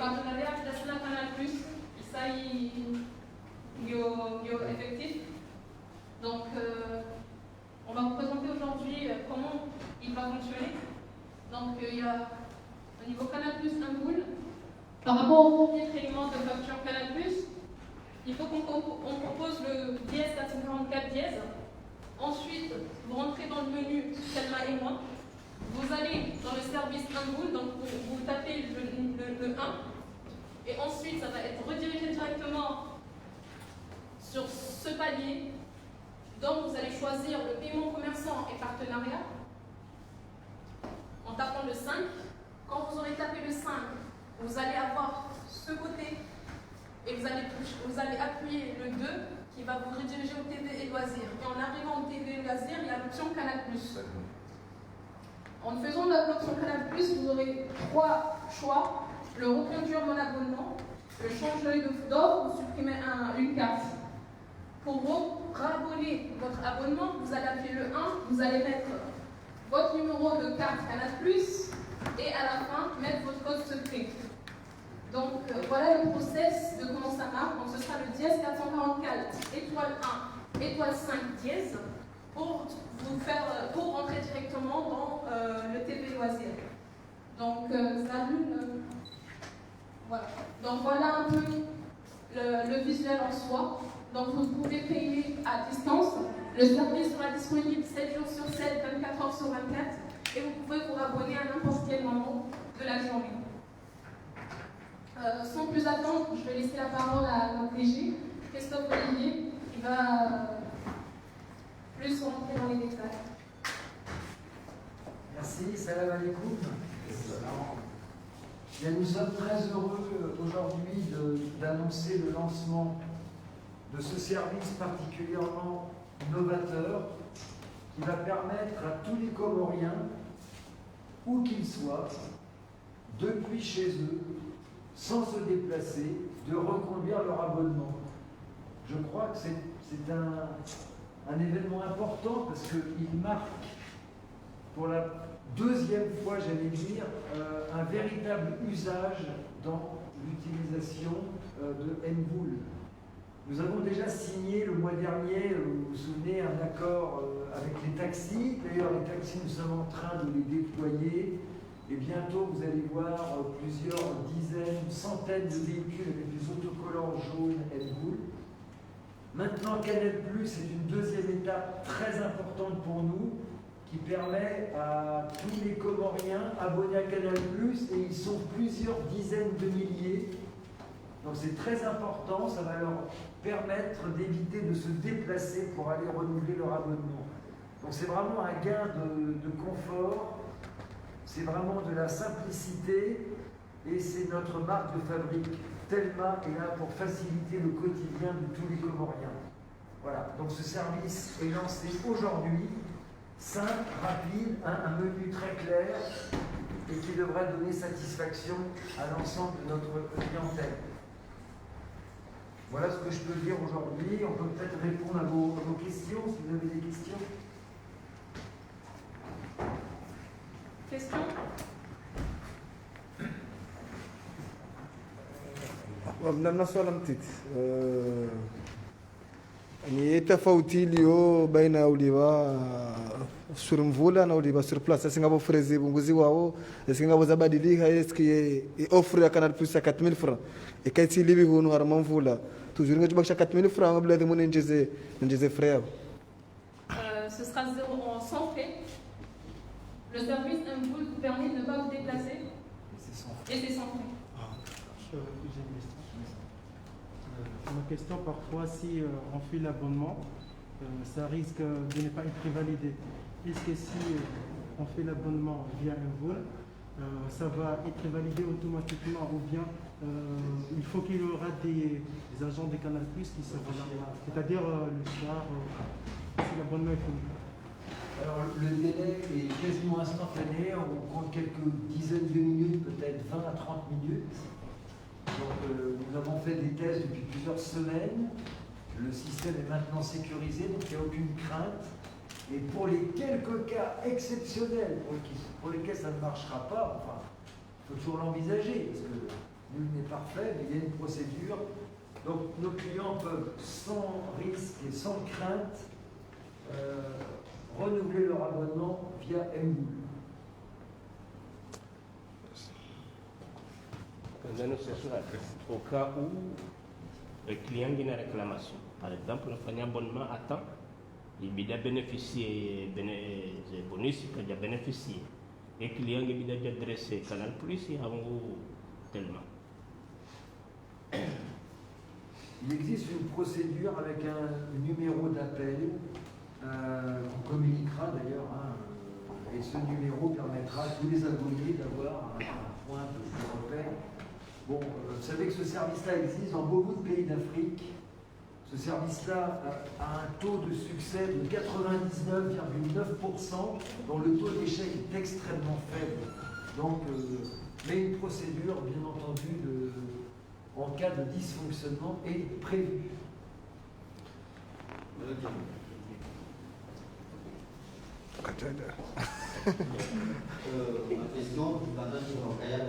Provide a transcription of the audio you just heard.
partenariat avec la Canal+, ça y est effectif. Donc, on va vous présenter aujourd'hui comment il va fonctionner. Donc, il y a au niveau Canal+, un pool. Par rapport au premier paiement de facture Canal+, il faut qu'on propose le dièse 444 dièse. Ensuite, vous rentrez dans le menu Selma et moi. Vous allez dans le service Inbool, donc vous tapez le 1. Et ensuite, ça va être redirigé directement sur ce palier. Donc, vous allez choisir le paiement commerçant et partenariat en tapant le 5. Quand vous aurez tapé le 5, vous allez avoir ce côté et vous allez appuyer le 2 qui va vous rediriger au TV et loisirs. Et en arrivant au TV et loisirs, il y a l'option Canal+. En faisant l'option Canal+, vous aurez 3 choix. Le reconduire mon abonnement, le changer d'offre ou supprimer une carte. Pour rabonner votre abonnement, vous allez appuyer le 1, vous allez mettre votre numéro de carte Canal+, et à la fin, mettre votre code secret. Donc voilà le process de comment ça marche. Donc ce sera le dièse 444, étoile 1, étoile 5 dièse, pour rentrer directement dans le TV loisir. Donc voilà. Donc voilà un peu le visuel en soi. Donc vous pouvez payer à distance. Le service sera disponible 7 jours sur 7, 24 heures sur 24. Et vous pouvez vous abonner à n'importe quel moment de la journée. Sans plus attendre, je vais laisser la parole à notre DG, Christophe Olivier, qui va plus rentrer dans les détails. Merci, salam alaikum. Bien, nous sommes très heureux aujourd'hui d'annoncer le lancement de ce service particulièrement novateur qui va permettre à tous les Comoriens, où qu'ils soient, depuis chez eux, sans se déplacer, de reconduire leur abonnement. Je crois que c'est un événement important parce qu'il marque pour la deuxième fois, j'allais dire, un véritable usage dans l'utilisation de Nboul. Nous avons déjà signé le mois dernier, vous vous souvenez, un accord avec les taxis. D'ailleurs, les taxis, nous sommes en train de les déployer. Et bientôt, vous allez voir plusieurs dizaines, centaines de véhicules avec des autocollants jaunes Nboul. Maintenant, Canal+, est une deuxième étape très importante pour nous qui permet à tous les Comoriens abonnés à Canal+, et ils sont plusieurs dizaines de milliers. Donc c'est très important, ça va leur permettre d'éviter de se déplacer pour aller renouveler leur abonnement. Donc c'est vraiment un gain de confort, c'est vraiment de la simplicité et c'est notre marque de fabrique. Telma est là pour faciliter le quotidien de tous les Comoriens. Voilà, donc ce service est lancé aujourd'hui, simple, rapide, un menu très clair et qui devrait donner satisfaction à l'ensemble de notre clientèle. Voilà ce que je peux dire aujourd'hui. On peut peut-être répondre à vos questions, si vous avez des questions. Questions? بدنا سؤال متيت يعني تفاوتي اليو بين اوليبا sur mvula na uliba sur place singabo frezi bunguzi wao singabo zabadilika eski offre ya Canal+ ya 4000 francs et kaiti libi hunu harama mvula toujours ngajibakisha 4000 francs ngabla de mon njeze frère. Ce sera sans frais. Le service Inboul vous permet de ne pas vous déplacer. Et c'est sans frais. J'ai une question. Ma question, parfois, si on fait l'abonnement, ça risque de ne pas être validé. Est-ce que si on fait l'abonnement via Inboul, ça va être validé automatiquement ou bien il faut qu'il y aura des agents de Canal+ qui seront là, c'est-à-dire le soir, si l'abonnement est fini? Alors le délai est quasiment instantané, on compte quelques dizaines de minutes, peut-être 20 à 30 minutes. Donc nous avons fait des tests depuis plusieurs semaines, le système est maintenant sécurisé, donc il n'y a aucune crainte. Et pour les quelques cas exceptionnels pour lesquels ça ne marchera pas, enfin, il faut toujours l'envisager, parce que nul n'est parfait, mais il y a une procédure. Donc nos clients peuvent sans risque et sans crainte renouveler leur abonnement via Mboul. Au cas où le client a une réclamation, par exemple, on fait un abonnement à temps, il a bénéficié des bonus qu'il a bénéficié. Et le client a adressé Canal Plus, il a tellement. Il existe une procédure avec un numéro d'appel qu'on communiquera d'ailleurs, et ce numéro permettra à tous les abonnés d'avoir un point de repère. Bon, vous savez que ce service-là existe dans beaucoup de pays d'Afrique. Ce service-là a un taux de succès de 99,9%, dont le taux d'échec est extrêmement faible. Donc, mais une procédure, bien entendu, en cas de dysfonctionnement est prévue. Ma question, pendant que vous avez la